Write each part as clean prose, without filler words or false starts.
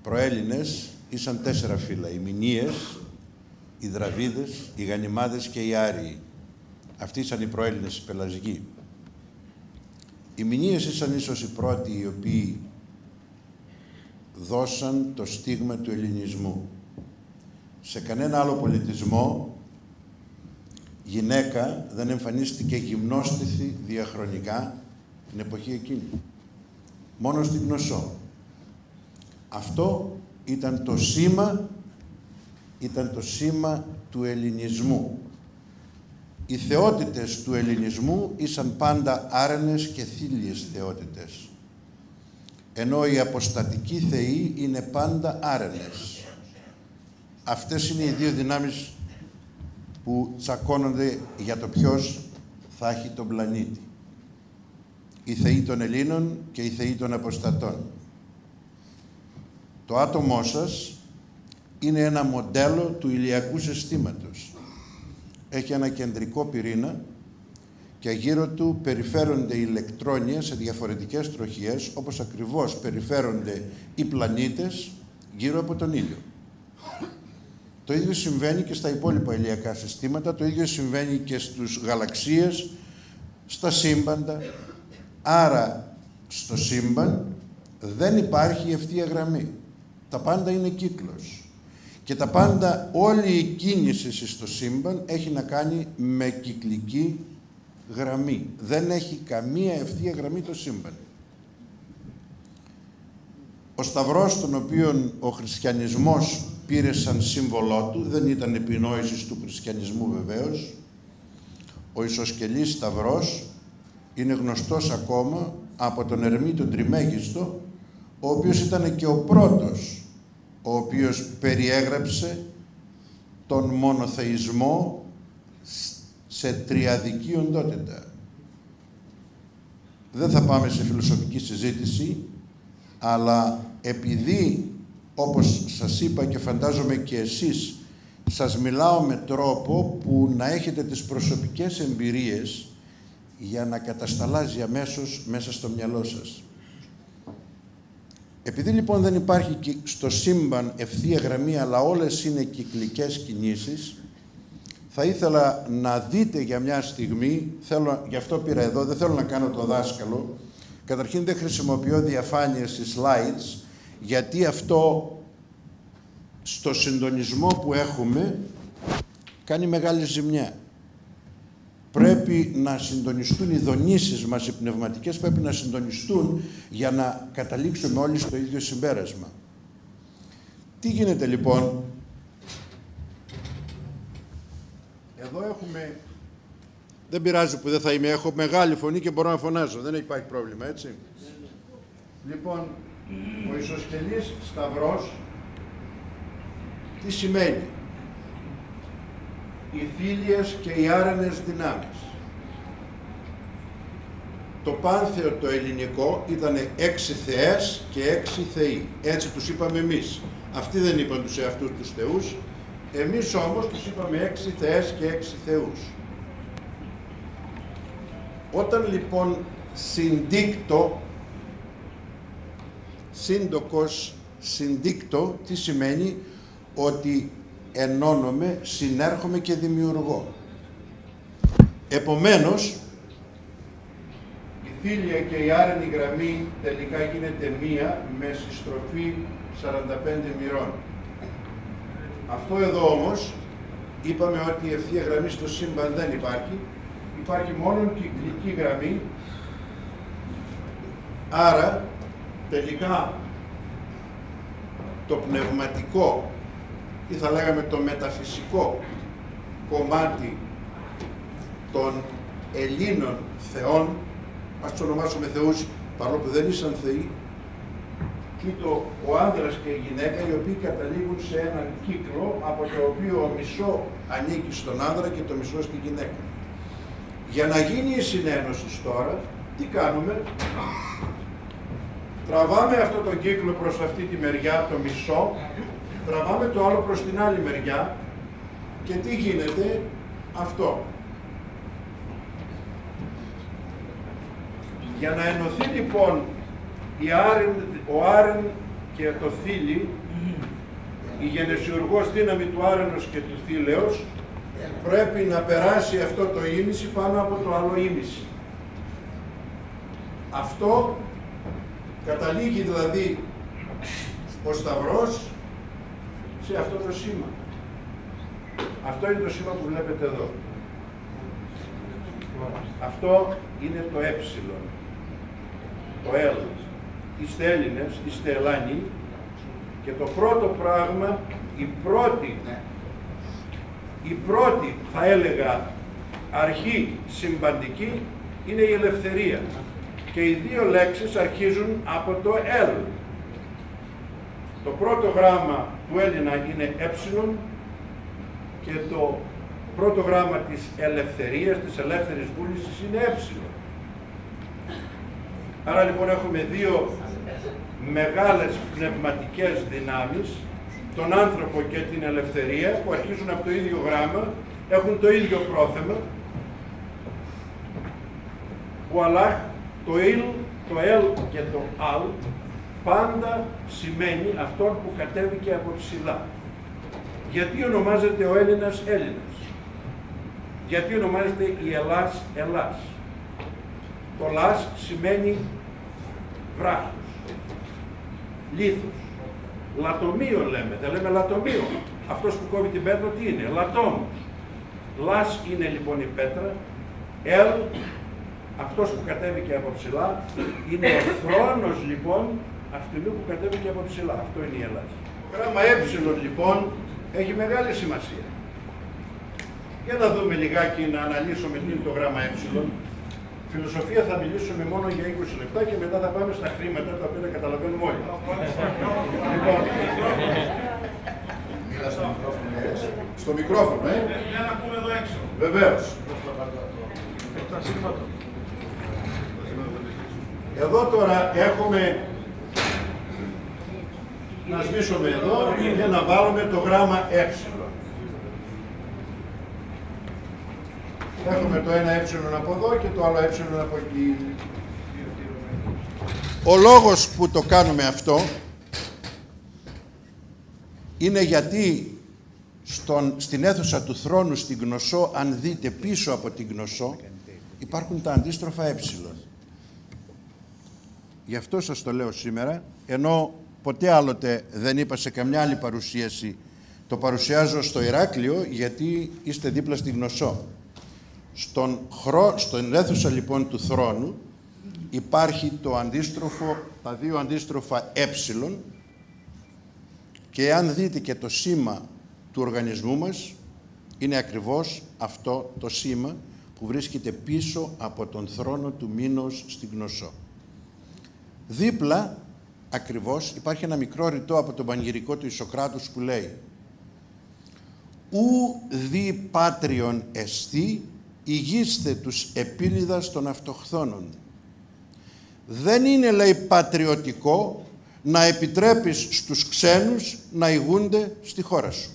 προέλληνες ήσαν 4 φύλλα. Οι Μηνίες, οι Δραβίδες, οι Γανιμάδες και οι Άριοι. Αυτοί ήσαν οι προέλληνες, οι πελασγοί. Οι Μηνίες ήσαν ίσως οι πρώτοι οι οποίοι δώσαν το στίγμα του ελληνισμού. Σε κανένα άλλο πολιτισμό γυναίκα δεν εμφανίστηκε γυμνόστιθη διαχρονικά την εποχή εκείνη. Μόνο στην Κνωσσό. Αυτό ήταν το σήμα του ελληνισμού. Οι θεότητες του ελληνισμού ήσαν πάντα άρενες και θήλιες θεότητες. Ενώ οι αποστατικοί θεοί είναι πάντα άρενες. Αυτές είναι οι δύο δυνάμεις που τσακώνονται για το ποιος θα έχει τον πλανήτη. Οι θεοί των Ελλήνων και οι θεοί των αποστατών. Το άτομό σας είναι ένα μοντέλο του ηλιακού συστήματος. Έχει ένα κεντρικό πυρήνα και γύρω του περιφέρονται ηλεκτρόνια σε διαφορετικές τροχιές, όπως ακριβώς περιφέρονται οι πλανήτες γύρω από τον ήλιο. Το ίδιο συμβαίνει και στα υπόλοιπα ηλιακά συστήματα, το ίδιο συμβαίνει και στους γαλαξίες, στα σύμπαντα. Άρα, στο σύμπαν δεν υπάρχει ευθεία γραμμή. Τα πάντα είναι κύκλος. Και τα πάντα, όλη η κίνηση στο σύμπαν έχει να κάνει με κυκλική γραμμή. Δεν έχει καμία ευθεία γραμμή το σύμπαν. Ο Σταυρός, τον οποίον ο χριστιανισμός πήρε σαν σύμβολό του, δεν ήταν επινόησης του χριστιανισμού βεβαίως. Ο ισοσκελής Σταυρός είναι γνωστός ακόμα από τον Ερμή τον Τριμέγιστο, ο οποίος ήταν και ο πρώτος ο οποίος περιέγραψε τον μονοθεϊσμό σε τριαδική οντότητα. Δεν θα πάμε σε φιλοσοφική συζήτηση, αλλά επειδή, όπως σας είπα και φαντάζομαι και εσείς, σας μιλάω με τρόπο που να έχετε τις προσωπικές εμπειρίες για να κατασταλάζει αμέσως μέσα στο μυαλό σας. Επειδή λοιπόν δεν υπάρχει στο σύμπαν ευθεία γραμμή, αλλά όλες είναι κυκλικές κινήσεις, θα ήθελα να δείτε για μια στιγμή, γι' αυτό πήρα εδώ, δεν θέλω να κάνω το δάσκαλο. Καταρχήν δεν χρησιμοποιώ διαφάνειες ή slides, γιατί αυτό στο συντονισμό που έχουμε κάνει μεγάλη ζημιά. Πρέπει να συντονιστούν οι δονήσεις μας, οι πνευματικές, πρέπει να συντονιστούν για να καταλήξουμε όλοι στο ίδιο συμπέρασμα. Τι γίνεται λοιπόν? Εδώ έχουμε... Δεν πειράζει που δεν θα είμαι, έχω μεγάλη φωνή και μπορώ να φωνάζω, δεν υπάρχει πρόβλημα, έτσι. Λοιπόν, ο ισοσκελής Σταυρός, τι σημαίνει? Οι θήλιες και οι άρενες δυνάμεις. Το πάνθεο το ελληνικό ήταν 6 θεές και 6 θεοί. Έτσι τους είπαμε εμείς. Αυτοί δεν είπαν τους εαυτούς τους θεούς. Εμείς όμως τους είπαμε 6 θεές και 6 θεούς. Όταν λοιπόν συντίκτω, σύντοκος, συντίκτω, τι σημαίνει? Ότι ενώνομαι, συνέρχομαι και δημιουργώ. Επομένως, η θήλια και η άρενη γραμμή τελικά γίνεται μία με συστροφή 45 μοιρών. Αυτό εδώ όμως, είπαμε ότι η ευθεία γραμμή στο σύμπαν δεν υπάρχει. Υπάρχει μόνο κυκλική γραμμή. Άρα, τελικά, το πνευματικό ή θα λέγαμε το μεταφυσικό κομμάτι των Ελλήνων θεών, ας τους ονομάσουμε θεούς παρόλο που δεν ήσαν θεοί, και ο άντρας και η γυναίκα, οι οποίοι καταλήγουν σε έναν κύκλο από το οποίο ο μισό ανήκει στον άντρα και το μισό στη γυναίκα. Για να γίνει η συνένωση τώρα, τι κάνουμε? Τραβάμε αυτό το κύκλο προς αυτή τη μεριά, το μισό, τραβάμε το άλλο προς την άλλη μεριά και τι γίνεται? Αυτό. Για να ενωθεί λοιπόν ο άρεν και το θήλυ, η γενεσιουργός δύναμη του άρενος και του θήλεως, πρέπει να περάσει αυτό το ήμιση πάνω από το άλλο ήμιση. Αυτό καταλήγει δηλαδή ο σταυρός σε αυτό το σήμα. Αυτό είναι το σήμα που βλέπετε εδώ. Αυτό είναι το ε, το L. Είστε Έλληνες, είστε Ελλάνοι, και το πρώτο πράγμα, η πρώτη θα έλεγα αρχή συμπαντική είναι η ελευθερία. Και οι δύο λέξεις αρχίζουν από το L. Το πρώτο γράμμα του Έλληνα είναι ε και το πρώτο γράμμα της ελευθερίας, της ελεύθερης βούλησης είναι ε. Άρα λοιπόν έχουμε δύο μεγάλες πνευματικές δυνάμεις, τον άνθρωπο και την ελευθερία, που αρχίζουν από το ίδιο γράμμα, έχουν το ίδιο πρόθεμα, που αλλά το «ηλ», το «ελ» και το «αλ» πάντα σημαίνει αυτόν που κατέβηκε από ψηλά. Γιατί ονομάζεται ο Έλληνας Έλληνας? Γιατί ονομάζεται η Ελλάς Ελλάς? Το «λας» σημαίνει βράχος, λίθος. Λατομείο λέμε, δεν λέμε λατομείο. Αυτός που κόβει την πέτρα τι είναι? Λατόμος. Λας είναι λοιπόν η πέτρα. Ελ, αυτός που κατέβηκε από ψηλά, είναι ο θρόνος λοιπόν αυτού που κατέβηκε από ψηλά. Αυτό είναι η Ελλάς. Το γράμμα ε λοιπόν έχει μεγάλη σημασία. Για να δούμε λιγάκι, να αναλύσουμε τι είναι το γράμμα ε. Φιλοσοφία θα μιλήσουμε μόνο για 20 λεπτά και μετά θα πάμε στα χρήματα, τα οποία καταλαβαίνουμε όλοι. Λοιπόν, μίλα στο μικρόφωνο. Στο μικρόφωνο, δεν ακούμε εδώ έξω. Βεβαίως. Εδώ τώρα έχουμε, να σβήσουμε εδώ και να βάλουμε το γράμμα ε. Έχουμε το ένα ε από εδώ και το άλλο ε από εκεί. Ο λόγος που το κάνουμε αυτό είναι γιατί στην αίθουσα του θρόνου στην Κνωσσό, αν δείτε πίσω από την Κνωσσό, υπάρχουν τα αντίστροφα ε. Γι' αυτό σας το λέω σήμερα, ενώ ποτέ άλλοτε δεν είπα σε καμιά άλλη παρουσίαση, το παρουσιάζω στο Ηράκλειο γιατί είστε δίπλα στην Κνωσσό. Στον αίθουσα λοιπόν του θρόνου υπάρχει το αντίστροφο, τα δύο αντίστροφα ε, και αν δείτε και το σήμα του οργανισμού μας, είναι ακριβώς αυτό το σήμα που βρίσκεται πίσω από τον θρόνο του Μήνος στην Κνωσσό. Δίπλα ακριβώς υπάρχει ένα μικρό ρητό από τον πανηγυρικό του Ισοκράτους που λέει «Ου δι πάτριον εστί, ηγείστε τους επίλυδας των αυτοχθόνων». Δεν είναι, λέει, πατριωτικό να επιτρέπεις στους ξένους να ηγούνται στη χώρα σου.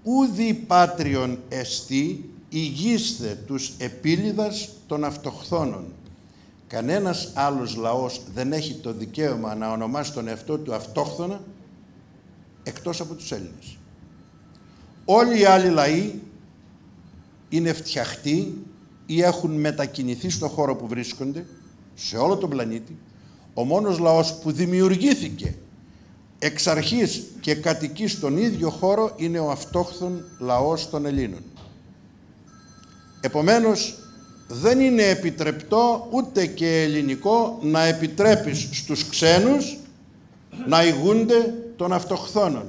«Ουδι πάτριον εστί, ηγείστε τους επίλυδας των αυτοχθόνων». Κανένας άλλος λαός δεν έχει το δικαίωμα να ονομάσει τον εαυτό του αυτόχθονα εκτός από τους Έλληνες. Όλοι οι άλλοι λαοί είναι φτιαχτοί ή έχουν μετακινηθεί στο χώρο που βρίσκονται, σε όλο τον πλανήτη. Ο μόνος λαός που δημιουργήθηκε εξ αρχής και κατοικεί στον ίδιο χώρο είναι ο αυτόχθον λαός των Ελλήνων. Επομένως, δεν είναι επιτρεπτό ούτε και ελληνικό να επιτρέπεις στους ξένους να ηγούνται των αυτοχθόνων.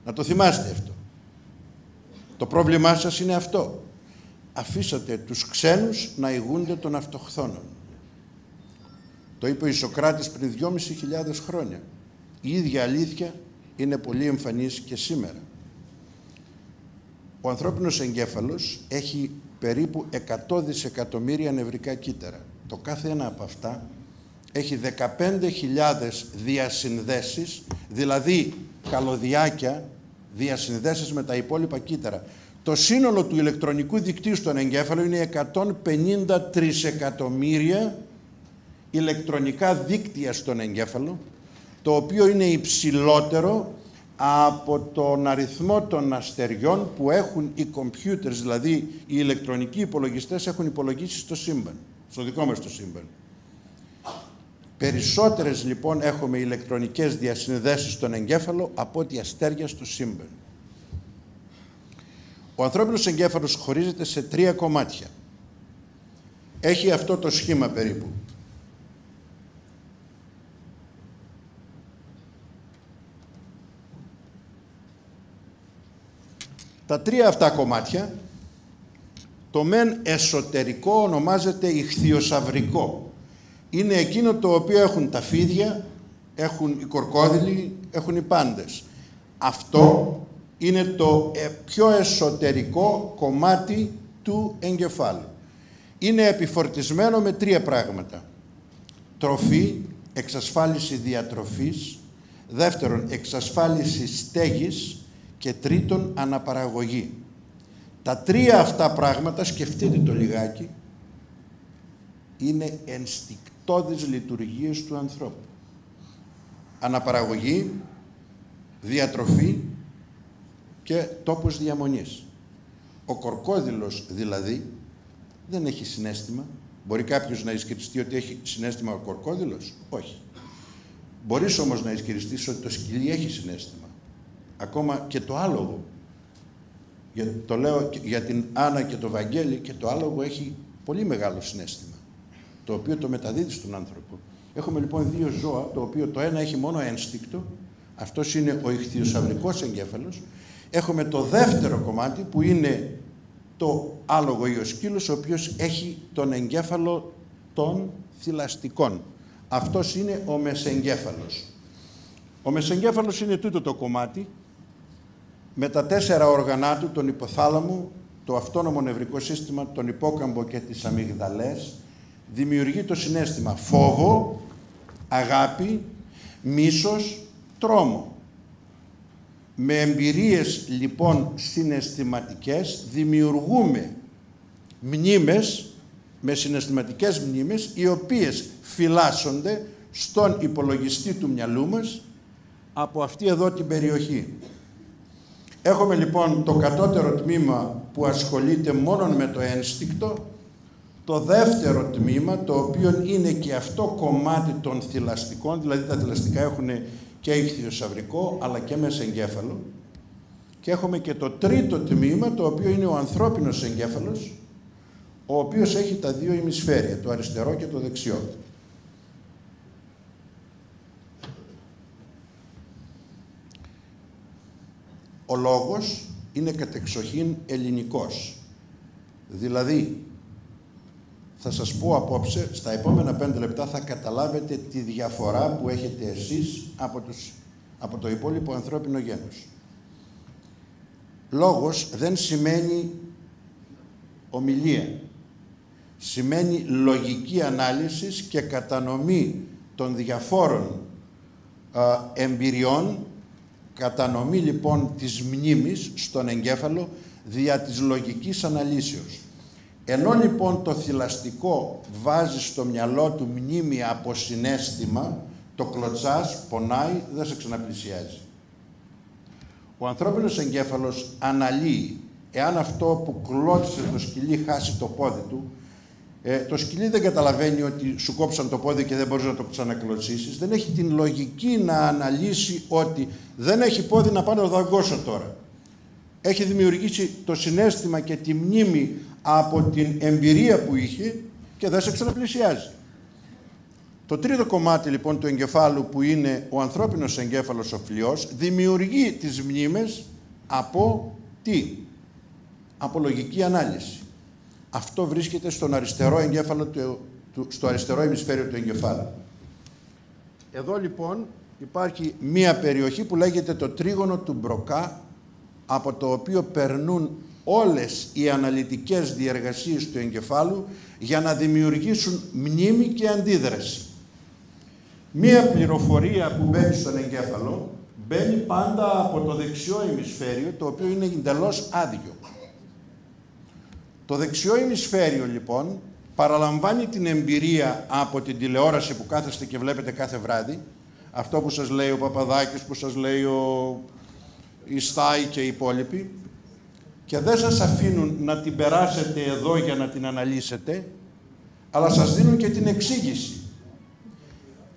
Να το θυμάστε αυτό. Το πρόβλημά σας είναι αυτό. Αφήσατε τους ξένους να ηγούνται των αυτοχθόνων. Το είπε ο Ισοκράτης πριν 2.500 χρόνια. Η ίδια αλήθεια είναι πολύ εμφανής και σήμερα. Ο ανθρώπινος εγκέφαλος έχει περίπου 100 δισεκατομμύρια νευρικά κύτταρα. Το κάθε ένα από αυτά έχει 15.000 διασυνδέσεις, δηλαδή καλωδιάκια, διασυνδέσεις με τα υπόλοιπα κύτταρα. Το σύνολο του ηλεκτρονικού δικτύου στον εγκέφαλο είναι 150 τρισεκατομμύρια ηλεκτρονικά δίκτυα στον εγκέφαλο, το οποίο είναι υψηλότερο από τον αριθμό των αστεριών που έχουν οι computers, δηλαδή οι ηλεκτρονικοί υπολογιστές, έχουν υπολογίσει στο σύμπαν, στο δικό μας το σύμπαν. Περισσότερες λοιπόν έχουμε ηλεκτρονικές διασυνδέσεις στον εγκέφαλο από ό,τι αστέρια στο σύμπαν. Ο ανθρώπινος εγκέφαλος χωρίζεται σε 3 κομμάτια. Έχει αυτό το σχήμα περίπου. Τα 3 αυτά κομμάτια, το μεν εσωτερικό ονομάζεται ιχθυοσαυρικό. Είναι εκείνο το οποίο έχουν τα φίδια, έχουν οι κορκόδιλοι, έχουν οι πάντες. Αυτό είναι το πιο εσωτερικό κομμάτι του εγκεφάλου. Είναι επιφορτισμένο με 3 πράγματα. Τροφή, εξασφάλιση διατροφής, δεύτερον, εξασφάλιση στέγης και τρίτον, αναπαραγωγή. Τα 3 αυτά πράγματα, σκεφτείτε το λιγάκι, είναι ενστικτώδεις λειτουργίες του ανθρώπου. Αναπαραγωγή, διατροφή και τόπος διαμονής. Ο κορκόδιλος δηλαδή δεν έχει συναίσθημα. Μπορεί κάποιος να ισχυριστεί ότι έχει συναίσθημα ο κορκόδιλος? Όχι. Μπορείς όμως να ισχυριστείς ότι το σκυλί έχει συναίσθημα. Ακόμα και το άλογο. Το λέω για την Άννα και το Βαγγέλη, και το άλογο έχει πολύ μεγάλο συναίσθημα, το οποίο το μεταδίδει στον άνθρωπο. Έχουμε λοιπόν 2 ζώα, το οποίο το ένα έχει μόνο ένστικτο, αυτός είναι ο ιχθυοσαυρικός εγκέφαλος. Έχουμε το δεύτερο κομμάτι που είναι το άλογο ή ο σκύλος, ο οποίος έχει τον εγκέφαλο των θηλαστικών. Αυτός είναι ο μεσεγκέφαλος. Ο μεσεγκέφαλος είναι τούτο το κομμάτι με τα 4 όργανα του, τον υποθάλαμο, το αυτόνομο νευρικό σύστημα, τον υπόκαμπο και τις αμυγδαλές. Δημιουργεί το συναίσθημα φόβο, αγάπη, μίσος, τρόμο. Με εμπειρίες λοιπόν συναισθηματικές δημιουργούμε μνήμες, με συναισθηματικές μνήμες, οι οποίες φυλάσσονται στον υπολογιστή του μυαλού μας από αυτή εδώ την περιοχή. Έχουμε λοιπόν το κατώτερο τμήμα που ασχολείται μόνο με το ένστικτο, το δεύτερο τμήμα, το οποίο είναι και αυτό κομμάτι των θηλαστικών, δηλαδή τα θηλαστικά έχουν και ιχθυοσαυρικό αλλά και μεσεγκέφαλο, και έχουμε και το τρίτο τμήμα, το οποίο είναι ο ανθρώπινος εγκέφαλος, ο οποίος έχει τα 2 ημισφαίρια, το αριστερό και το δεξιό. Ο λόγος είναι κατεξοχήν ελληνικός. Δηλαδή, θα σας πω απόψε, στα επόμενα 5 λεπτά θα καταλάβετε τη διαφορά που έχετε εσείς από το υπόλοιπο ανθρώπινο γένος. Λόγος δεν σημαίνει ομιλία. Σημαίνει λογική ανάλυση και κατανομή των διαφόρων εμπειριών, κατανομή λοιπόν της μνήμης στον εγκέφαλο δια της λογικής αναλύσεως. Ενώ λοιπόν το θηλαστικό βάζει στο μυαλό του μνήμη από συναίσθημα, το κλωτσάς, πονάει, δεν σε ξαναπλησιάζει. Ο ανθρώπινος εγκέφαλος αναλύει. Εάν αυτό που κλώτσισε το σκυλί χάσει το πόδι του, το σκυλί δεν καταλαβαίνει ότι σου κόψαν το πόδι και δεν μπορείς να το ξανακλωτσίσεις. Δεν έχει την λογική να αναλύσει ότι δεν έχει πόδι να πάω να το δαγκώσω τώρα. Έχει δημιουργήσει το συναίσθημα και τη μνήμη από την εμπειρία που είχε και δεν σε ξαναπλησιάζει. Το τρίτο κομμάτι λοιπόν του εγκεφάλου, που είναι ο ανθρώπινος εγκέφαλος ο φλοιός, δημιουργεί τις μνήμες από τι? Από λογική ανάλυση. Αυτό βρίσκεται στον αριστερό εγκέφαλο, στο αριστερό ημισφαίριο του εγκεφάλου. Εδώ λοιπόν υπάρχει μία περιοχή που λέγεται το τρίγωνο του Μπροκά, από το οποίο περνούν όλες οι αναλυτικές διεργασίες του εγκεφάλου για να δημιουργήσουν μνήμη και αντίδραση. Μία πληροφορία που μπαίνει στον εγκέφαλο μπαίνει πάντα από το δεξιό ημισφαίριο, το οποίο είναι εντελώς άδειο. Το δεξιό ημισφαίριο λοιπόν παραλαμβάνει την εμπειρία από την τηλεόραση που κάθεστε και βλέπετε κάθε βράδυ, Αυτό που σας λέει ο Παπαδάκης, που σας λέει η Στάι και οι υπόλοιποι, και δεν σας αφήνουν να την περάσετε εδώ για να την αναλύσετε, αλλά σας δίνουν και την εξήγηση.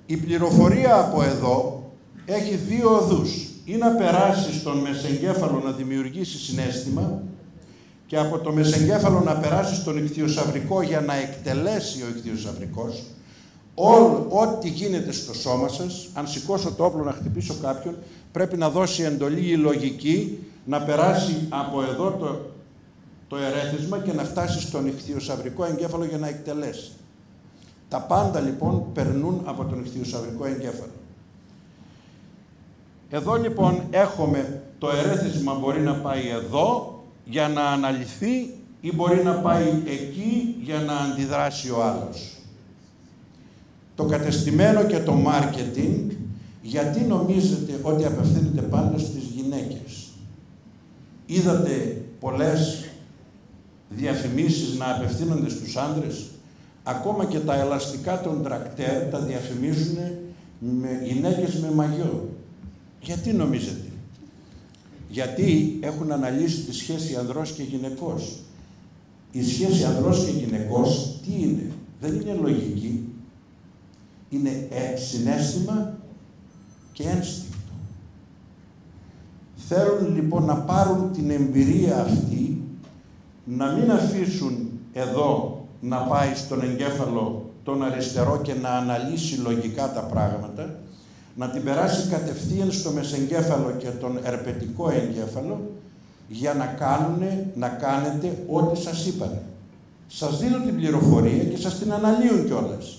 Η πληροφορία από εδώ έχει δύο οδούς. Ή να περάσει στον μεσεγκέφαλο να δημιουργήσει συναίσθημα και από το μεσεγκέφαλο να περάσει στον ιχθυοσαυρικό για να εκτελέσει ο ιχθυοσαυρικός ό,τι γίνεται στο σώμα σας. Αν σηκώσω το όπλο να χτυπήσω κάποιον, πρέπει να δώσει εντολή η λογική να περάσει από εδώ το ερέθισμα και να φτάσει στον ιχθυοσαυρικό εγκέφαλο για να εκτελέσει. Τα πάντα λοιπόν περνούν από τον ιχθυοσαυρικό εγκέφαλο. Εδώ λοιπόν έχουμε το ερέθισμα, μπορεί να πάει εδώ για να αναλυθεί ή μπορεί να πάει εκεί για να αντιδράσει ο άλλος. Το κατεστημένο και το μάρκετινγκ, γιατί νομίζετε ότι απευθύνεται πάντα στις γυναίκες? Είδατε πολλές διαφημίσεις να απευθύνονται στους άντρες? Ακόμα και τα ελαστικά των τρακτέρ τα διαφημίζουν με γυναίκες με μαγιό. Γιατί νομίζετε? Γιατί έχουν αναλύσει τη σχέση ανδρός και γυναικός. Η σχέση ανδρός και γυναικός τι είναι? Δεν είναι λογική. Είναι συναίσθημα και ένστικτο. Θέλουν λοιπόν να πάρουν την εμπειρία αυτή, να μην αφήσουν εδώ να πάει στον εγκέφαλο τον αριστερό και να αναλύσει λογικά τα πράγματα, να την περάσει κατευθείαν στο μεσεγκέφαλο και τον ερπετικό εγκέφαλο για να κάνετε ό,τι σας είπανε. Σας δίνουν την πληροφορία και σας την αναλύουν κιόλας.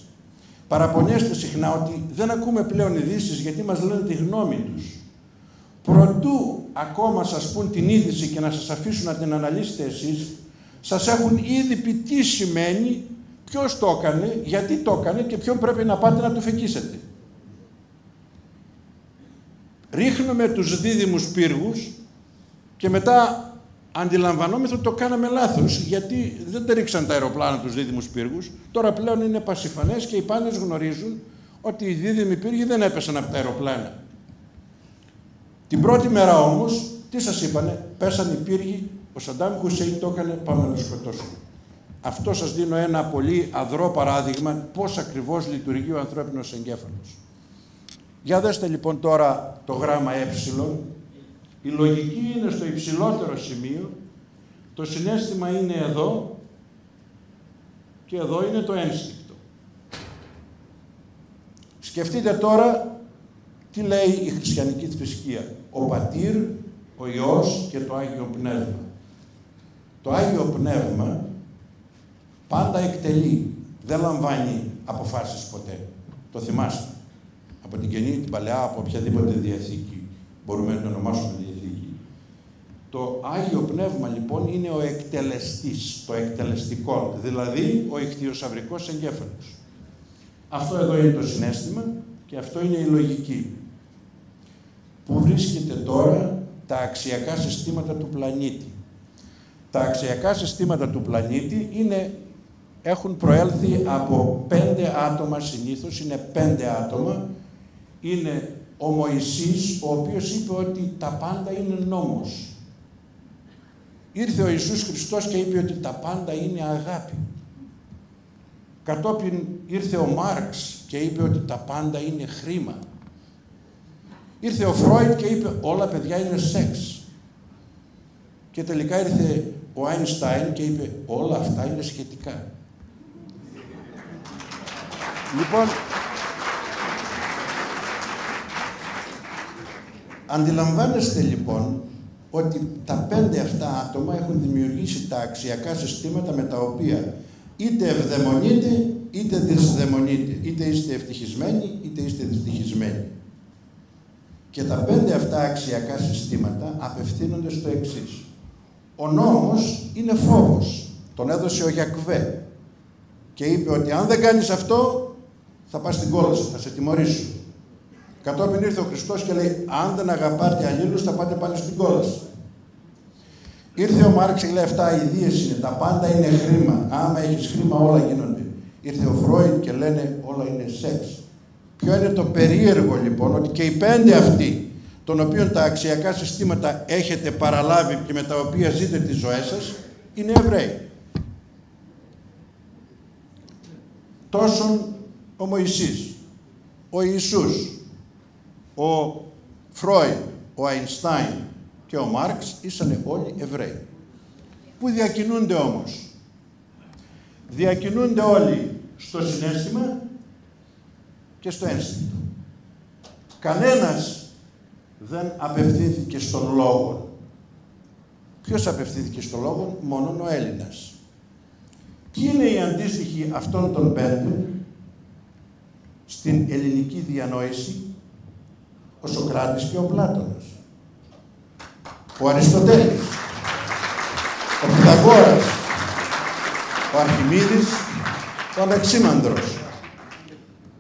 Παραπονιέστε συχνά ότι δεν ακούμε πλέον ειδήσεις γιατί μας λένε τη γνώμη τους. Προτού ακόμα σας πούν την είδηση και να σας αφήσουν να την αναλύσετε εσείς, σας έχουν ήδη πει τι σημαίνει, ποιος το έκανε, γιατί το έκανε και ποιον πρέπει να πάτε να του φεκίσετε. Ρίχνουμε τους δίδυμους πύργους και μετά αντιλαμβανόμεθα ότι το κάναμε λάθος, γιατί δεν τα ρίξαν τα αεροπλάνα τους δίδυμους πύργους. Τώρα πλέον είναι πασιφανές και οι πάντες γνωρίζουν ότι οι δίδυμοι πύργοι δεν έπεσαν από τα αεροπλάνα. Την πρώτη μέρα όμως, τι σας είπανε? Πέσαν οι πύργοι, ο Σαντάμ Χουσέιν το έκανε, πάμε να το σκοτώσουμε. Αυτό σας δίνω ένα πολύ αδρό παράδειγμα πώς ακριβώς λειτουργεί ο ανθρώπινος εγκέφαλος. Για δέστε λοιπόν τώρα το γράμμα ε. Η λογική είναι στο υψηλότερο σημείο, το συναίσθημα είναι εδώ και εδώ είναι το ένστικτο. Σκεφτείτε τώρα τι λέει η χριστιανική θρησκεία. Ο Πατήρ, ο Υιός και το Άγιο Πνεύμα. Το Άγιο Πνεύμα πάντα εκτελεί, δεν λαμβάνει αποφάσεις ποτέ. Το θυμάστε. Από την Καινή, την Παλαιά, από οποιαδήποτε διαθήκη μπορούμε να το ονομάσουμε διαθήκη. Το Άγιο Πνεύμα λοιπόν είναι ο εκτελεστής, το εκτελεστικό, δηλαδή ο ιχθυοσαυρικός εγκέφαλος. Αυτό εδώ είναι το συναίσθημα και αυτό είναι η λογική. Πού βρίσκεται τώρα τα αξιακά συστήματα του πλανήτη? Τα αξιακά συστήματα του πλανήτη έχουν προέλθει από 5 άτομα συνήθως, είναι 5 άτομα. Είναι ο Μωυσής, ο οποίος είπε ότι τα πάντα είναι νόμος. Ήρθε ο Ιησούς Χριστός και είπε ότι τα πάντα είναι αγάπη. Κατόπιν ήρθε ο Μάρξ και είπε ότι τα πάντα είναι χρήμα. Ήρθε ο Φρόιντ και είπε όλα παιδιά είναι σεξ. Και τελικά ήρθε ο Άινστάιν και είπε όλα αυτά είναι σχετικά. Λοιπόν, αντιλαμβάνεστε λοιπόν ότι τα 5 αυτά άτομα έχουν δημιουργήσει τα αξιακά συστήματα με τα οποία είτε ευδαιμονείτε είτε δυσδαιμονείτε, είτε είστε ευτυχισμένοι είτε είστε δυστυχισμένοι. Και τα 5 αυτά αξιακά συστήματα απευθύνονται στο εξής. Ο νόμος είναι φόβος. Τον έδωσε ο Γιακβέ και είπε ότι αν δεν κάνεις αυτό θα πας στην κόλαση, θα σε τιμωρήσω. Κατόπιν ήρθε ο Χριστός και λέει αν δεν αγαπάτε αλλήλους θα πάτε πάλι στην κόλαση. Ήρθε ο Μάρξ και λέει αυτά ιδίες είναι, τα πάντα είναι χρήμα. Άμα έχεις χρήμα όλα γίνονται. Ήρθε ο Φρόιντ και λένε όλα είναι σεξ. Ποιο είναι το περίεργο λοιπόν, ότι και οι 5 αυτοί, των οποίων τα αξιακά συστήματα έχετε παραλάβει και με τα οποία ζείτε τις ζωές σας, είναι Εβραίοι. Τόσον ο Μωυσής, ο Ιησούς, ο Φρόιντ, ο Αϊνστάιν και ο Μάρξ ήσανε όλοι Εβραίοι. Πού διακινούνται όμως? Διακινούνται όλοι στο συναίσθημα και στο ένστικτο. Κανένας δεν απευθύνθηκε στον λόγο. Ποιος απευθύνθηκε στον λόγο? Μόνον ο Έλληνας. Ποιοι είναι οι αντίστοιχοι αυτών των 5 στην ελληνική διανόηση? Ο Σωκράτης και ο Πλάτωνας, ο Αριστοτέλης, ο Πυθαγόρας, ο Αρχιμίδης, ο Αναξίμανδρος.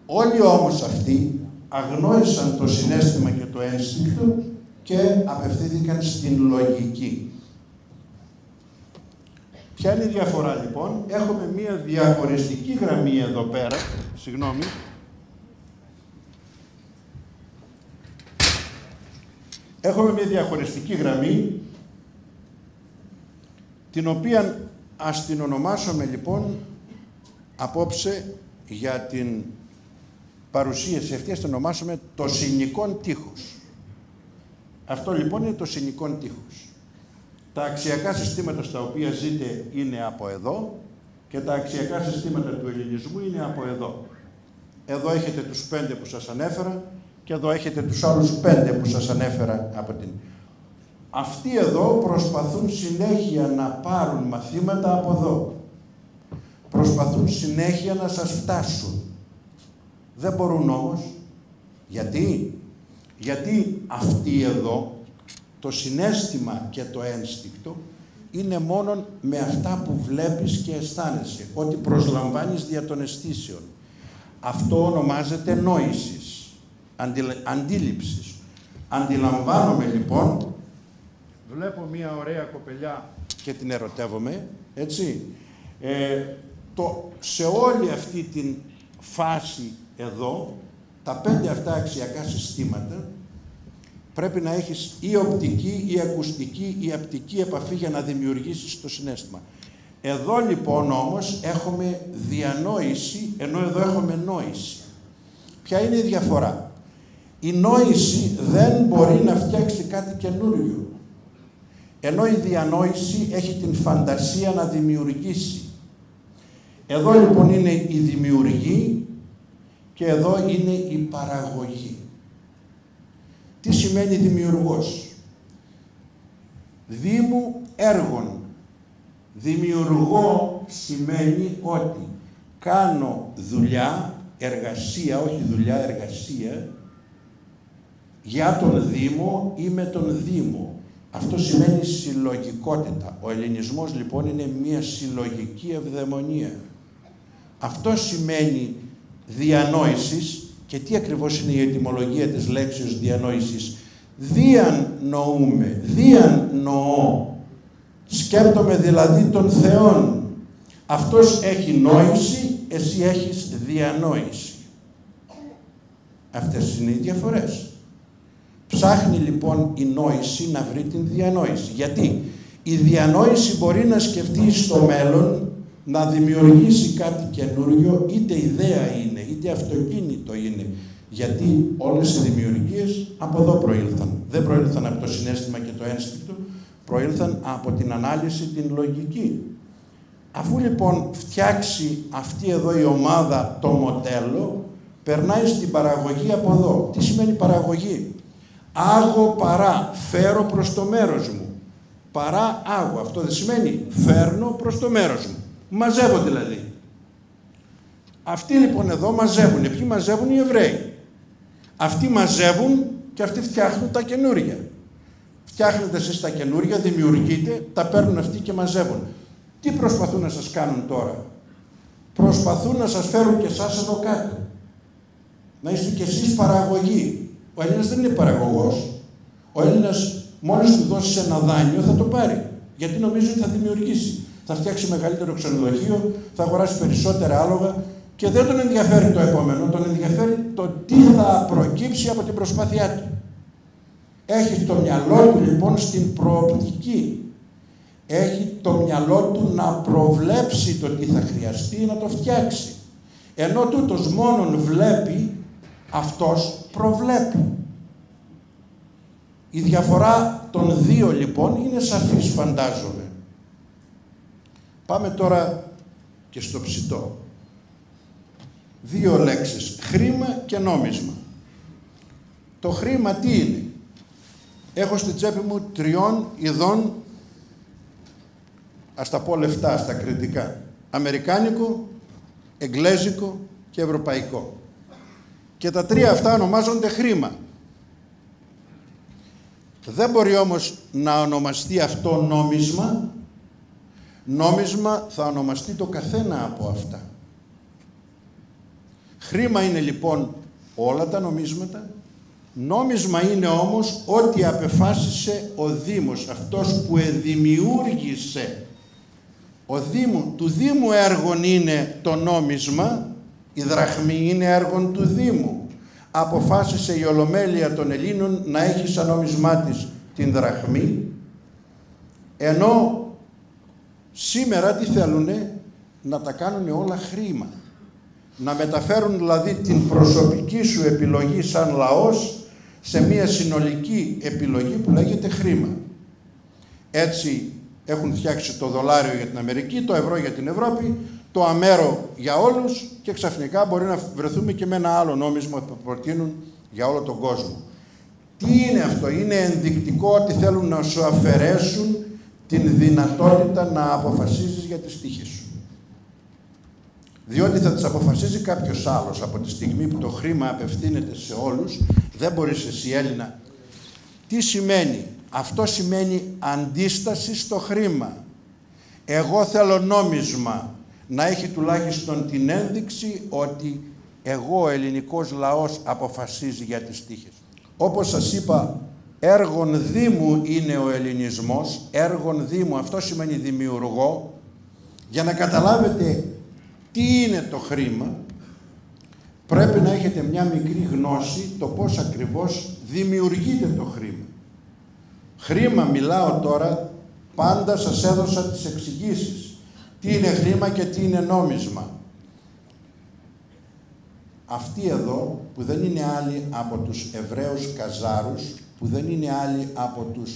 Όλοι όμως αυτοί αγνόησαν το συναίσθημα και το ένστικτο και απευθύνθηκαν στην λογική. Ποια είναι η διαφορά λοιπόν? Έχουμε μία διαχωριστική γραμμή εδώ πέρα, συγγνώμη, έχουμε μία διαχωριστική γραμμή, την οποία ας την ονομάσουμε λοιπόν απόψε για την παρουσίαση αυτή, ας την ονομάσουμε το συνοικόν τείχος. Αυτό λοιπόν είναι το συνοικόν τείχος. Τα αξιακά συστήματα στα οποία ζείτε είναι από εδώ και τα αξιακά συστήματα του ελληνισμού είναι από εδώ. Εδώ έχετε τους 5 που σας ανέφερα και εδώ έχετε τους άλλους 5 που σας ανέφερα από την... Αυτοί εδώ προσπαθούν συνέχεια να πάρουν μαθήματα από εδώ. Προσπαθούν συνέχεια να σας φτάσουν. Δεν μπορούν όμως. Γιατί? Γιατί αυτοί εδώ, το συναίσθημα και το ένστικτο, είναι μόνον με αυτά που βλέπεις και αισθάνεσαι, ότι προσλαμβάνεις δια των αισθήσεων. Αυτό ονομάζεται νόησης, αντίληψης. Αντιλαμβάνομαι λοιπόν, βλέπω μία ωραία κοπελιά και την ερωτεύομαι, έτσι. Σε όλη αυτή την φάση εδώ, τα 5 αυτά αξιακά συστήματα, πρέπει να έχεις ή οπτική, ή ακουστική, ή απτική επαφή για να δημιουργήσεις το συναίσθημα. Εδώ λοιπόν όμως έχουμε διανόηση, ενώ εδώ έχουμε νόηση. Ποια είναι η διαφορά? Η νόηση δεν μπορεί να φτιάξει κάτι καινούριο, ενώ η διανόηση έχει την φαντασία να δημιουργήσει. Εδώ λοιπόν είναι η δημιουργή και εδώ είναι η παραγωγή. Τι σημαίνει δημιουργός? Δήμου έργων. Δημιουργώ σημαίνει ότι κάνω δουλειά, εργασία, όχι δουλειά, εργασία, για τον Δήμο ή με τον Δήμο. Αυτό σημαίνει συλλογικότητα. Ο ελληνισμός λοιπόν είναι μια συλλογική ευδαιμονία. Αυτό σημαίνει διανόησης. Και τι ακριβώς είναι η ετυμολογία της λέξης διανόησης? Δίαν νοούμε, δίαν νοώ. Σκέπτομαι δηλαδή τον Θεόν. Αυτός έχει νόηση, εσύ έχεις διανόηση. Αυτές είναι οι διαφορές. Ψάχνει λοιπόν η νόηση να βρει την διανόηση. Γιατί η διανόηση μπορεί να σκεφτεί στο μέλλον, να δημιουργήσει κάτι καινούριο, είτε ιδέα είναι, είτε αυτοκίνητο είναι. Γιατί όλες οι δημιουργίες από εδώ προήλθαν. Δεν προήλθαν από το συναίσθημα και το ένστικτο, προήλθαν από την ανάλυση, την λογική. Αφού λοιπόν φτιάξει αυτή εδώ η ομάδα το μοντέλο, περνάει στην παραγωγή από εδώ. Τι σημαίνει παραγωγή? Άγω παρά, φέρω προς το μέρος μου. Παρά άγω, αυτό δεν σημαίνει φέρνω προς το μέρος μου. Μαζεύω δηλαδή. Αυτοί λοιπόν εδώ μαζεύουν. Ποιοι μαζεύουν? Οι Εβραίοι. Αυτοί μαζεύουν και αυτοί φτιάχνουν τα καινούρια. Φτιάχνετε εσείς τα καινούρια, δημιουργείτε, τα παίρνουν αυτοί και μαζεύουν. Τι προσπαθούν να σας κάνουν τώρα? Προσπαθούν να σας φέρουν και εσάς εδώ κάτω. Να είστε κι εσείς παραγωγή. Ο Έλληνας δεν είναι παραγωγός. Ο Έλληνας μόλις του δώσει ένα δάνειο θα το πάρει. Γιατί νομίζει ότι θα δημιουργήσει. Θα φτιάξει μεγαλύτερο ξενοδοχείο, θα αγοράσει περισσότερα άλογα. και δεν τον ενδιαφέρει το επόμενο, τον ενδιαφέρει το τι θα προκύψει από την προσπάθειά του. Έχει το μυαλό του λοιπόν στην προοπτική. Έχει το μυαλό του να προβλέψει το τι θα χρειαστεί, να το φτιάξει. Ενώ τούτος μόνον βλέπει, αυτός προβλέπει. Η διαφορά των δύο λοιπόν είναι σαφής, φαντάζομαι. Πάμε τώρα και στο ψητό. Δύο λέξεις, χρήμα και νόμισμα. Το χρήμα τι είναι? Έχω στην τσέπη μου 3 ειδών, ας τα πω λεφτά στα κριτικά. Αμερικάνικο, εγγλέζικο και ευρωπαϊκό. Και τα 3 αυτά ονομάζονται χρήμα. Δεν μπορεί όμως να ονομαστεί αυτό νόμισμα. Νόμισμα θα ονομαστεί το καθένα από αυτά. Χρήμα είναι λοιπόν όλα τα νομίσματα. Νόμισμα είναι όμως ό,τι απεφάσισε ο Δήμος, αυτός που εδημιούργησε. Του Δήμου έργον είναι το νόμισμα, η δραχμή είναι έργον του Δήμου. Αποφάσισε η Ολομέλεια των Ελλήνων να έχει σαν νόμισμά της την δραχμή, ενώ σήμερα τι θέλουνε? Να τα κάνουν όλα χρήμα. Να μεταφέρουν δηλαδή την προσωπική σου επιλογή σαν λαός σε μια συνολική επιλογή που λέγεται χρήμα. Έτσι έχουν φτιάξει το δολάριο για την Αμερική, το ευρώ για την Ευρώπη, το αμέρο για όλους και ξαφνικά μπορεί να βρεθούμε και με ένα άλλο νόμισμα που προτείνουν για όλο τον κόσμο. Τι είναι αυτό? Είναι ενδεικτικό ότι θέλουν να σου αφαιρέσουν την δυνατότητα να αποφασίζεις για τη τύχη σου. Διότι θα τις αποφασίζει κάποιος άλλος από τη στιγμή που το χρήμα απευθύνεται σε όλους, δεν μπορείς εσύ Έλληνα. Τι σημαίνει? Αυτό σημαίνει αντίσταση στο χρήμα. Εγώ θέλω νόμισμα να έχει τουλάχιστον την ένδειξη ότι εγώ, ο ελληνικός λαός, αποφασίζει για τις τύχες. Όπως σας είπα, έργον Δήμου είναι ο ελληνισμός, έργον Δήμου, αυτό σημαίνει δημιουργό. Για να καταλάβετε τι είναι το χρήμα, πρέπει να έχετε μια μικρή γνώση το πώς ακριβώς δημιουργείται το χρήμα. Χρήμα μιλάω τώρα, πάντα σας έδωσα τις εξηγήσεις. Τι είναι χρήμα και τι είναι νόμισμα. Αυτοί εδώ που δεν είναι άλλοι από τους Εβραίους Καζάρους, που δεν είναι άλλοι από τους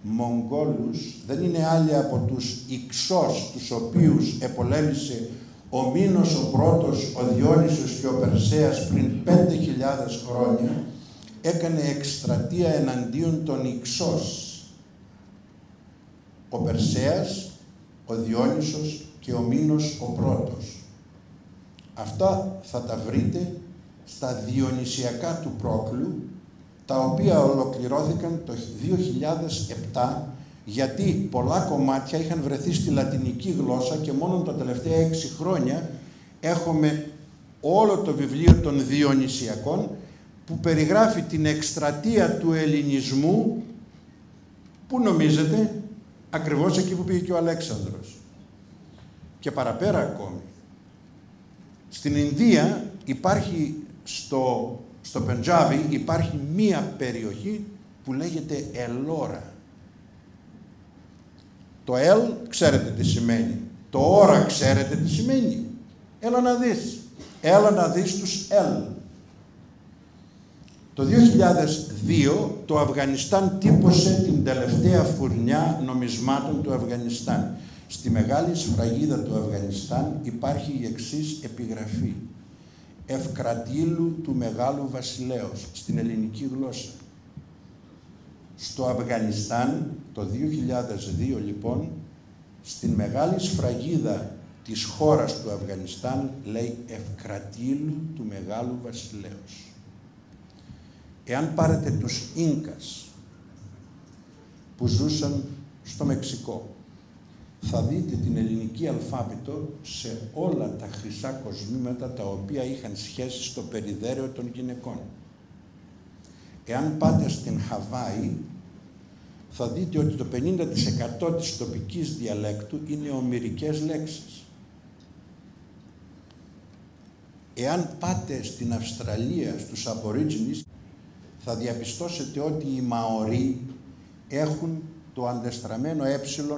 Μογγόλους, δεν είναι άλλοι από τους Ιξός, τους οποίους επολέμησε ο Μήνος ο πρώτος, ο Διόνυσος και ο Περσέας πριν 5.000 χρόνια, έκανε εκστρατεία εναντίον των Ιξός. Ο Περσέας, ο Διόνυσος και ο Μήνος ο πρώτος. Αυτά θα τα βρείτε στα διονυσιακά του Πρόκλου, τα οποία ολοκληρώθηκαν το 2007, γιατί πολλά κομμάτια είχαν βρεθεί στη λατινική γλώσσα και μόνο τα τελευταία 6 χρόνια έχουμε όλο το βιβλίο των διονυσιακών που περιγράφει την εκστρατεία του ελληνισμού. Πού νομίζετε? Ακριβώς εκεί που πήγε και ο Αλέξανδρος. Και παραπέρα ακόμη. Στην Ινδία υπάρχει, στο Πεντζάβι υπάρχει μία περιοχή που λέγεται Ελόρα. Το Ελ ξέρετε τι σημαίνει. Το Όρα ξέρετε τι σημαίνει. Έλα να δεις. Έλα να δεις τους Ελ. Το 2002 το Αφγανιστάν τύπωσε την τελευταία φουρνιά νομισμάτων του Αφγανιστάν. Στη μεγάλη σφραγίδα του Αφγανιστάν υπάρχει η εξής επιγραφή. Ευκρατήλου του Μεγάλου Βασιλέως, στην ελληνική γλώσσα. Στο Αφγανιστάν, το 2002 λοιπόν, στην μεγάλη σφραγίδα της χώρας του Αφγανιστάν λέει Ευκρατήλου του Μεγάλου Βασιλέως. Εάν πάρετε τους Ίνκας που ζούσαν στο Μεξικό, θα δείτε την ελληνική αλφάβητο σε όλα τα χρυσά κοσμήματα τα οποία είχαν σχέση στο περιδέρεο των γυναικών. Εάν πάτε στην Χαβάη, θα δείτε ότι το 50% της τοπικής διαλέκτου είναι ομηρικές λέξεις. Εάν πάτε στην Αυστραλία, στους Aborigines, θα διαπιστώσετε ότι οι Μαορί έχουν το αντεστραμμένο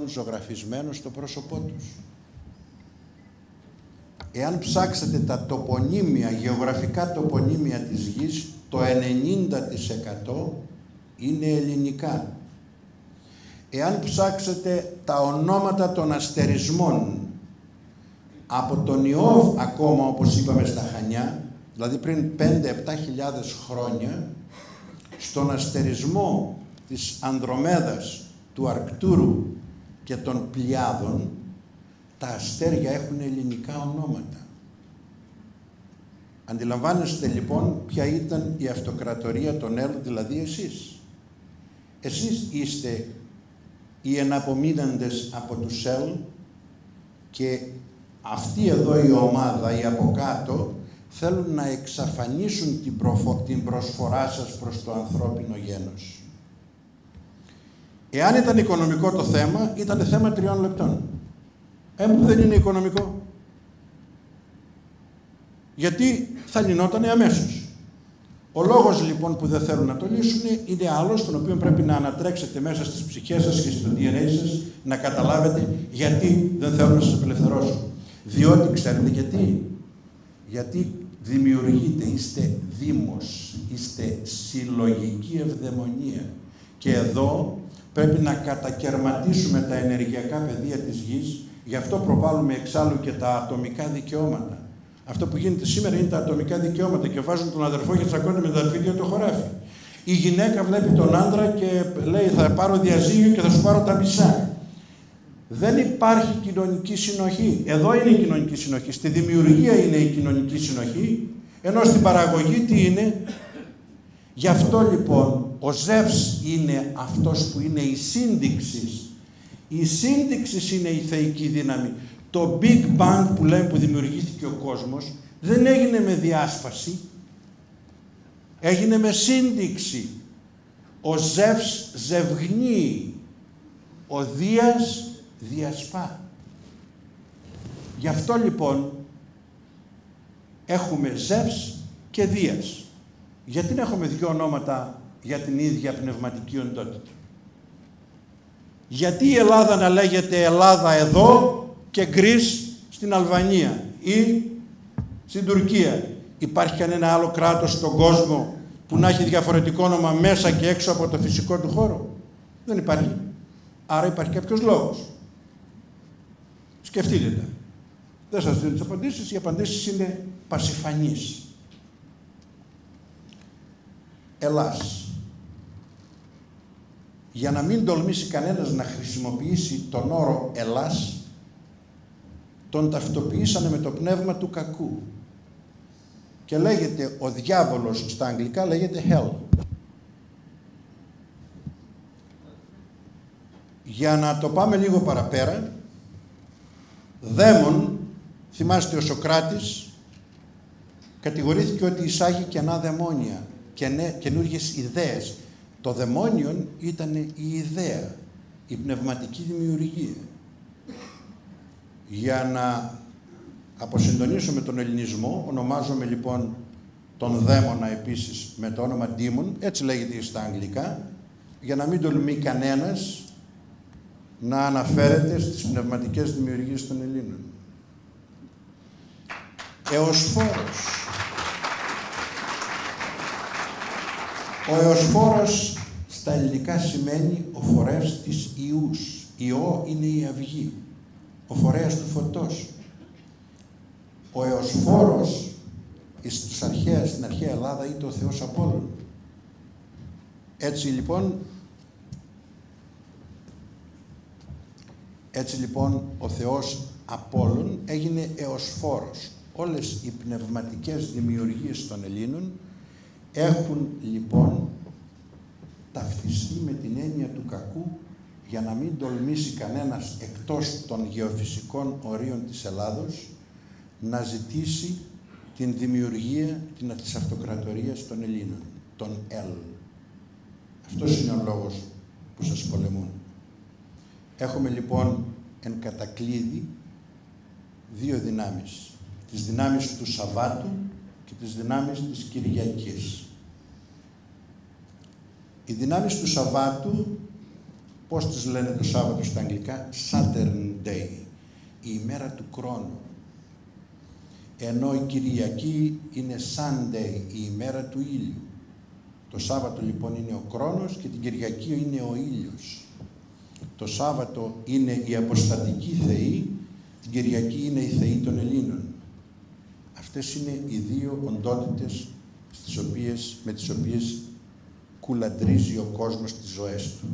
ζωγραφισμένο στο πρόσωπό τους. Εάν ψάξετε τα τοπονύμια, γεωγραφικά τοπονύμια της γης, το 90% είναι ελληνικά. Εάν ψάξετε τα ονόματα των αστερισμών από τον Ιώβ ακόμα, όπως είπαμε, στα Χανιά, δηλαδή πριν 5-7 χρόνια, στον αστερισμό της Ανδρομέδας, του Αρκτούρου και των Πλιάδων, τα αστέρια έχουν ελληνικά ονόματα. Αντιλαμβάνεστε λοιπόν ποια ήταν η αυτοκρατορία των Ελ, δηλαδή εσείς. Εσείς είστε οι εναπομείναντες από τους Ελ και αυτή εδώ η ομάδα, οι από κάτω, θέλουν να εξαφανίσουν την προσφορά σας προς το ανθρώπινο γένος. Εάν ήταν οικονομικό το θέμα, ήταν θέμα 3 λεπτών. Που δεν είναι οικονομικό. Γιατί θα λυνότανε αμέσως. Ο λόγος λοιπόν που δεν θέλουν να το λύσουν είναι άλλος, τον οποίο πρέπει να ανατρέξετε μέσα στις ψυχές σας και στο DNA σας, να καταλάβετε γιατί δεν θέλουν να σας απελευθερώσουν. Διότι, ξέρετε γιατί? Γιατί δημιουργείτε, είστε δήμος, είστε συλλογική ευδαιμονία. Και εδώ πρέπει να κατακαιρματίσουμε τα ενεργειακά πεδία της γης, γι' αυτό προβάλλουμε εξάλλου και τα ατομικά δικαιώματα. Αυτό που γίνεται σήμερα είναι τα ατομικά δικαιώματα και βάζουν τον αδερφό και τσακώνεται με τα αδερφίδια το χωράφι. Η γυναίκα βλέπει τον άντρα και λέει θα πάρω διαζύγιο και θα σου πάρω τα μισά. Δεν υπάρχει κοινωνική συνοχή. Εδώ είναι η κοινωνική συνοχή. Στη δημιουργία είναι η κοινωνική συνοχή, ενώ στην παραγωγή τι είναι? Γι' αυτό λοιπόν ο Ζεύς είναι αυτός που είναι η σύνδειξη. Η σύνδειξη είναι η θεϊκή δύναμη. Το Big Bang που λέμε που δημιουργήθηκε ο κόσμος δεν έγινε με διάσπαση, έγινε με σύνδειξη. Ο Ζεύς ζευγνύει, ο Δίας διασπά. Γι' αυτό λοιπόν έχουμε Ζεύς και Δίας. Γιατί να έχουμε 2 ονόματα για την ίδια πνευματική οντότητα? Γιατί η Ελλάδα να λέγεται Ελλάδα εδώ και Γκρίς στην Αλβανία ή στην Τουρκία? Υπάρχει κανένα άλλο κράτος στον κόσμο που να έχει διαφορετικό όνομα μέσα και έξω από το φυσικό του χώρο? Δεν υπάρχει. Άρα υπάρχει κάποιος λόγος. Σκεφτείτε τα. Δεν σας δίνω τις απαντήσεις. Οι απαντήσεις είναι πασιφανείς. Ελλάς. Για να μην τολμήσει κανένας να χρησιμοποιήσει τον όρο Ελλάς, τον ταυτοποιήσανε με το πνεύμα του κακού. Και λέγεται, ο διάβολος στα αγγλικά λέγεται hell. Για να το πάμε λίγο παραπέρα, δαίμον, θυμάστε ο Σωκράτης, κατηγορήθηκε ότι εισάγει κενά δαιμόνια, καινούργιες ιδέες. Το δαιμόνιον ήταν η ιδέα, η πνευματική δημιουργία. Για να αποσυντονίσουμε τον ελληνισμό, ονομάζομαι λοιπόν τον δαίμονα επίσης με το όνομα demon, έτσι λέγεται στα αγγλικά, για να μην τολμεί κανένας να αναφέρεται στις πνευματικές δημιουργίες των Ελλήνων. Εωσφόρος. Ο Εωσφόρος στα ελληνικά σημαίνει ο φορέας της ιούς. Ιώ είναι η αυγή, ο φορέας του φωτός. Ο Εωσφόρος στην αρχαία Ελλάδα ήταν ο Θεός Απόλλων. Έτσι λοιπόν ο Θεός Απόλλων έγινε Εωσφόρος. Όλες οι πνευματικές δημιουργίες των Ελλήνων έχουν λοιπόν ταυτιστεί με την έννοια του κακού, για να μην τολμήσει κανένας εκτός των γεωφυσικών ορίων της Ελλάδος να ζητήσει την δημιουργία της αυτοκρατορίας των Ελλήνων, των Ελ. Αυτός είναι ο λόγος που σας πολεμούν. Έχουμε λοιπόν εν κατακλείδη 2 δυνάμεις. Τις δυνάμεις του Σαββάτου και τις δυνάμεις της Κυριακής. Οι δυνάμεις του Σαββάτου, πώς τις λένε το Σάββατο στα αγγλικά? Saturn Day, η ημέρα του χρόνου. Ενώ η Κυριακή είναι Sunday, η ημέρα του ήλιου. Το Σάββατο λοιπόν είναι ο χρόνος και την Κυριακή είναι ο ήλιος. Το Σάββατο είναι η αποστατική θεή, την Κυριακή είναι η θεή των Ελλήνων. Αυτές είναι οι δύο οντότητες με τις οποίες κουλαντρίζει ο κόσμος τις ζωές του.